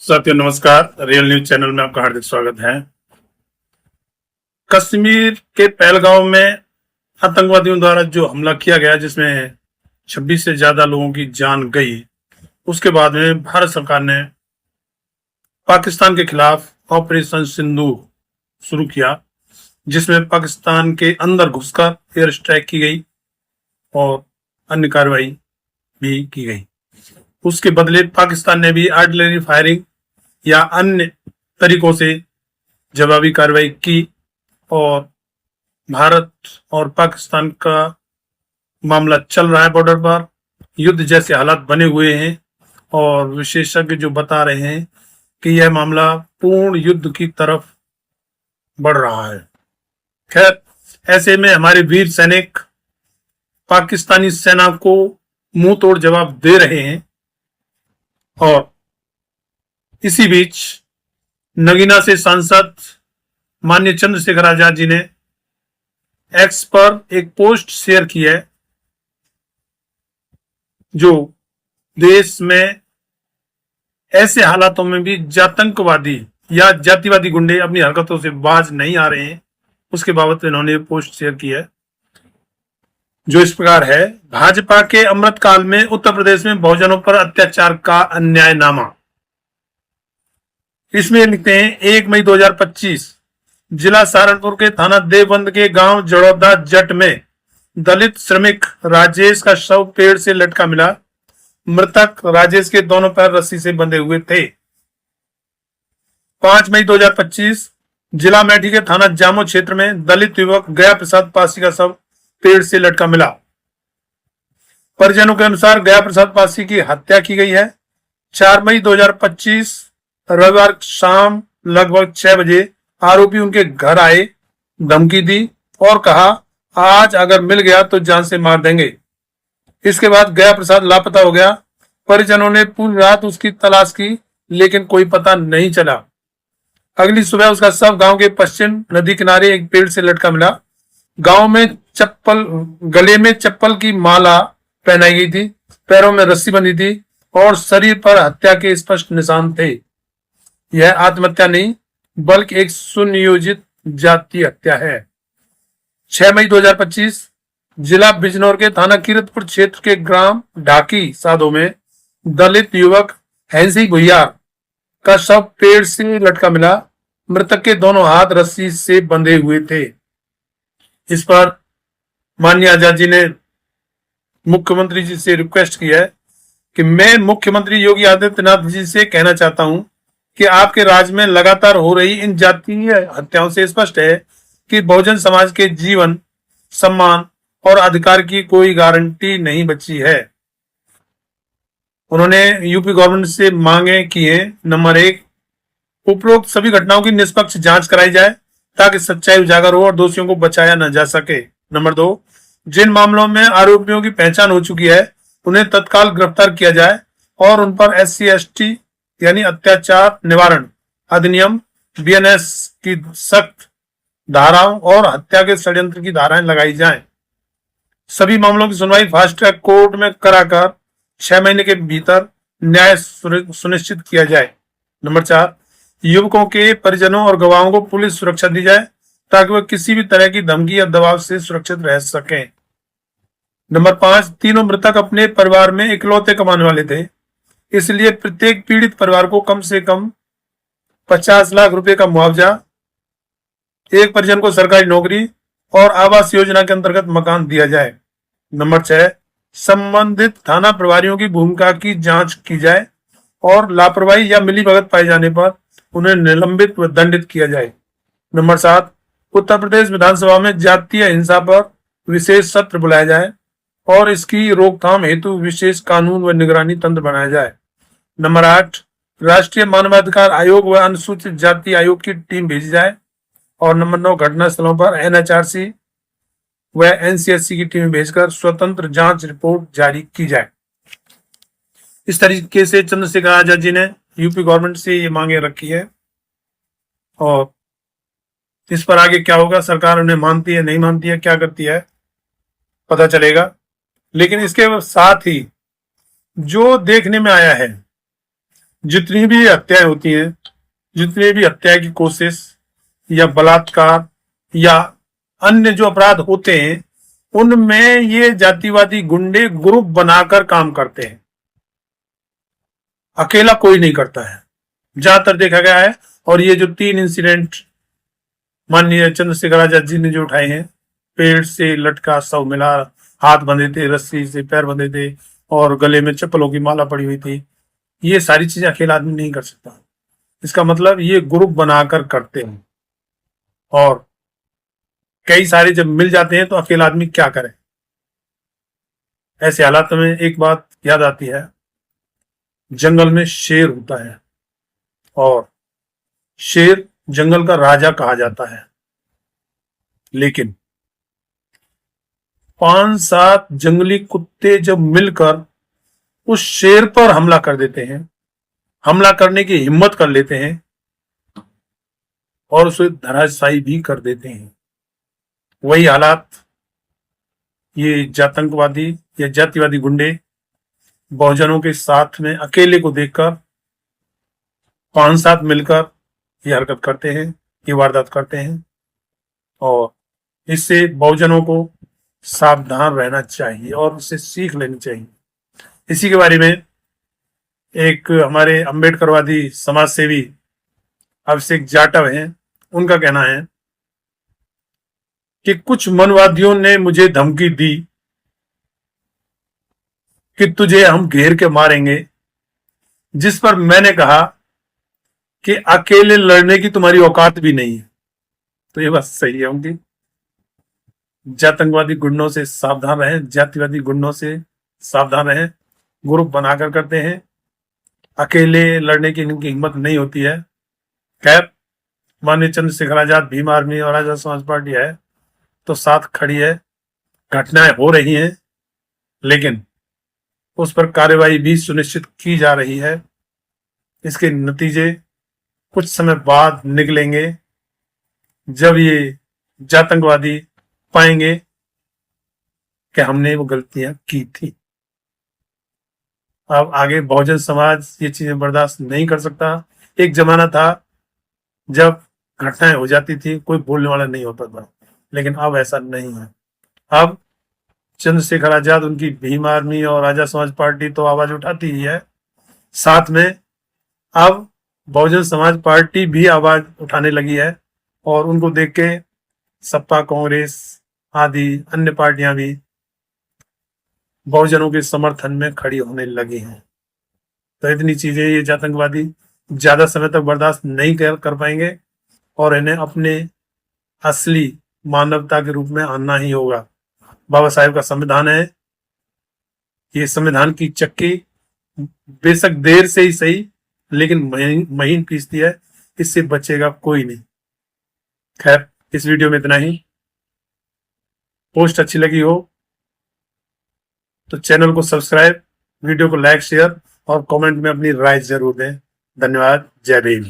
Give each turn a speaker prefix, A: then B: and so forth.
A: साथियों नमस्कार। Real news channel में आपका हार्दिक स्वागत है। कश्मीर के पहलगांव में आतंकवादियों द्वारा जो हमला किया गया, जिसमें 26 से ज्यादा लोगों की जान गई, उसके बाद में भारत सरकार ने पाकिस्तान के खिलाफ ऑपरेशन सिंदूर शुरू किया, जिसमें पाकिस्तान के अंदर घुसकर एयर स्ट्राइक की गई और अन्य कार्रवाई भी की गई। उसके बदले पाकिस्तान ने भी आर्टिलरी फायरिंग या अन्य तरीकों से जवाबी कार्रवाई की और भारत और पाकिस्तान का मामला चल रहा है। बॉर्डर पर युद्ध जैसे हालात बने हुए हैं और विशेषज्ञ जो बता रहे हैं कि यह मामला पूर्ण युद्ध की तरफ बढ़ रहा है। खैर, ऐसे में हमारे वीर सैनिक पाकिस्तानी सेना को मुंह तोड़ जवाब दे रहे हैं और इसी बीच नगीना से सांसद माननीय चंद्रशेखर आजाद जी ने एक्स पर एक पोस्ट शेयर की है, जो देश में ऐसे हालातों में भी आतंकवादी या जातिवादी गुंडे अपनी हरकतों से बाज नहीं आ रहे हैं, उसके बाबत इन्होंने पोस्ट शेयर की है, जो इस प्रकार है। भाजपा के अमृतकाल में उत्तर प्रदेश में बहुजनों पर अत्याचार का अन्यायनामा। इसमें लिखते हैं 1 मई 2025 जिला सहारनपुर के थाना देवबंद के गांव जड़ौदा जट में दलित श्रमिक राजेश का शव पेड़ से लटका मिला। मृतक राजेश के दोनों पैर रस्सी से बंधे हुए थे। 5 मई 2025 जिला मैठी के थाना जामो क्षेत्र में दलित युवक गया प्रसाद पासी का शव पेड़ से लटका मिला। परिजनों के अनुसार गया प्रसाद पासी की हत्या की गई है। 4 मई 2025 रविवार शाम लगभग 6 बजे आरोपी उनके घर आए, धमकी दी और कहा आज अगर मिल गया तो जान से मार देंगे। इसके बाद गया प्रसाद लापता हो गया। परिजनों ने पूरी रात उसकी तलाश की, लेकिन कोई पता नहीं चला। अगली सुबह उसका शव गांव के पश्चिम नदी किनारे एक पेड़ से लटका मिला। गांव में गले में चप्पल की माला पहनाई गई थी, पैरों में रस्सी बंधी थी और शरीर पर हत्या के स्पष्ट निशान थे। यह आत्महत्या नहीं बल्कि एक सुनियोजित जातीय हत्या है। 6 मई 2025 जिला बिजनौर के थाना कीरतपुर क्षेत्र के ग्राम ढाकी साधो में दलित युवक हैंसी भुइयार का शव पेड़ से लटका मिला। मृतक के दोनों हाथ रस्सी से बंधे हुए थे। इस पर माननीय आजाद जी ने मुख्यमंत्री जी से रिक्वेस्ट की है कि मैं मुख्यमंत्री योगी आदित्यनाथ जी से कहना चाहता हूं कि आपके राज्य में लगातार हो रही इन जातीय हत्याओं से स्पष्ट है कि बहुजन समाज के जीवन, सम्मान और अधिकार की कोई गारंटी नहीं बची है। उन्होंने यूपी गवर्नमेंट से मांगे की है। नंबर 1, उपरोक्त सभी घटनाओं की निष्पक्ष जांच कराई जाए ताकि सच्चाई उजागर हो और दोषियों को बचाया न जा सके। नंबर 2, जिन मामलों में आरोपियों की पहचान हो चुकी है उन्हें तत्काल गिरफ्तार किया जाए और उन पर SC/ST यानी अत्याचार निवारण अधिनियम BNS की सख्त धाराओं और हत्या के षड्यंत्र की धाराएं लगाई जाएं। सभी मामलों की सुनवाई फास्ट ट्रैक कोर्ट में कराकर 6 महीने के भीतर न्याय सुनिश्चित किया जाए। नंबर 4, युवकों के परिजनों और गवाहों को पुलिस सुरक्षा दी जाए ताकि वह किसी भी तरह की धमकी या दबाव से सुरक्षित रह सकें। नंबर 5, तीनों मृतक अपने परिवार में इकलौते कमाने वाले थे, इसलिए प्रत्येक पीड़ित परिवार को कम से कम 50 लाख रुपए का मुआवजा, एक परिजन को सरकारी नौकरी और आवास योजना के अंतर्गत मकान दिया जाए। नंबर 6, संबंधित थाना प्रभारियों की भूमिका की जांच की जाए और लापरवाही या मिलीभगत पाए जाने पर उन्हें निलंबित व दंडित किया जाए। नंबर 7, उत्तर प्रदेश विधानसभा में जातीय हिंसा पर विशेष सत्र बुलाया जाए और इसकी रोकथाम हेतु विशेष कानून व निगरानी तंत्र बनाया जाए। नंबर 8, राष्ट्रीय मानवाधिकार आयोग व अनुसूचित जाति आयोग की टीम भेजी जाए और नंबर 9, घटना स्थलों पर NHRC व NCSC की टीम भेजकर स्वतंत्र जांच रिपोर्ट जारी की जाए। इस तरीके से चंद्रशेखर आजाद जी ने यूपी गवर्नमेंट से ये मांगे रखी है और इस पर आगे क्या होगा, सरकार उन्हें मानती है नहीं मानती है, क्या करती है, पता चलेगा। लेकिन इसके साथ ही जो देखने में आया है जितनी भी हत्याएं होती हैं, जितनी भी हत्या की कोशिश या बलात्कार या अन्य जो अपराध होते हैं, उनमें ये जातिवादी गुंडे ग्रुप बनाकर काम करते हैं, अकेला कोई नहीं करता है, ज्यादातर देखा गया है। और ये जो 3 इंसिडेंट माननीय चंद्रशेखर आजाद जी ने जो उठाए हैं, पेड़ से लटका शव मिला, हाथ बंधे थे, रस्सी से पैर बंधे थे और गले में चप्पलों की माला पड़ी हुई थी, ये सारी चीजें अकेला आदमी नहीं कर सकता। इसका मतलब ये ग्रुप बनाकर करते हैं, और कई सारे जब मिल जाते हैं तो अकेला आदमी क्या करे। ऐसे हालात में एक बात याद आती है, जंगल में शेर होता है और शेर जंगल का राजा कहा जाता है, लेकिन 5-7 जंगली कुत्ते जब मिलकर उस शेर पर हमला कर देते हैं, हमला करने की हिम्मत कर लेते हैं और उसे धराशायी भी कर देते हैं, वही हालात ये जातंकवादी या जातिवादी गुंडे बहुजनों के साथ में अकेले को देखकर 5-7 मिलकर ये हरकत करते हैं, ये वारदात करते हैं। और इससे बहुजनों को सावधान रहना चाहिए और इससे सीख लेनी चाहिए। इसी के बारे में एक हमारे अम्बेडकरवादी समाज सेवी अभिषेक जाटव हैं, उनका कहना है कि कुछ मनवादियों ने मुझे धमकी दी कि तुझे हम घेर के मारेंगे, जिस पर मैंने कहा कि अकेले लड़ने की तुम्हारी औकात भी नहीं है। तो ये बात सही है उनकी। जातंकवादी गुंडों से सावधान रहें, जातिवादी गुंडों से सावधान रहें, ग्रुप बनाकर करते हैं, अकेले लड़ने की इनकी हिम्मत नहीं होती है। खैर, माननीय चंद्रशेखर आजाद भीम आर्मी और आजाद समाज पार्टी है तो साथ खड़ी है, घटनाएं हो रही हैं, लेकिन उस पर कार्यवाही भी सुनिश्चित की जा रही है। इसके नतीजे कुछ समय बाद निकलेंगे, जब ये जातंकवादी पाएंगे कि हमने वो गलतियां की थी। अब आगे बहुजन समाज ये चीजें बर्दाश्त नहीं कर सकता। एक जमाना था जब घटनाएं हो जाती थी कोई बोलने वाला नहीं होता था, लेकिन अब ऐसा नहीं है। अब चंद्रशेखर आजाद, उनकी भीम आर्मी और आजाद समाज पार्टी तो आवाज उठाती ही है, साथ में अब बहुजन समाज पार्टी भी आवाज उठाने लगी है और उनको देख के सपा, कांग्रेस आदि अन्य पार्टियां भी बहुजनों के समर्थन में खड़ी होने लगी हैं। तो इतनी चीजें ये आतंकवादी ज्यादा समय तक बर्दाश्त नहीं कर पाएंगे और इन्हें अपने असली मानवता के रूप में आना ही होगा। बाबा साहेब का संविधान है, ये संविधान की चक्की बेशक देर से ही सही लेकिन महीन पीसती है, इससे बचेगा कोई नहीं। खैर, इस वीडियो में इतना ही। पोस्ट अच्छी लगी हो तो चैनल को सब्सक्राइब, वीडियो को लाइक, शेयर और कमेंट में अपनी राय जरूर दें। धन्यवाद। जय भीम।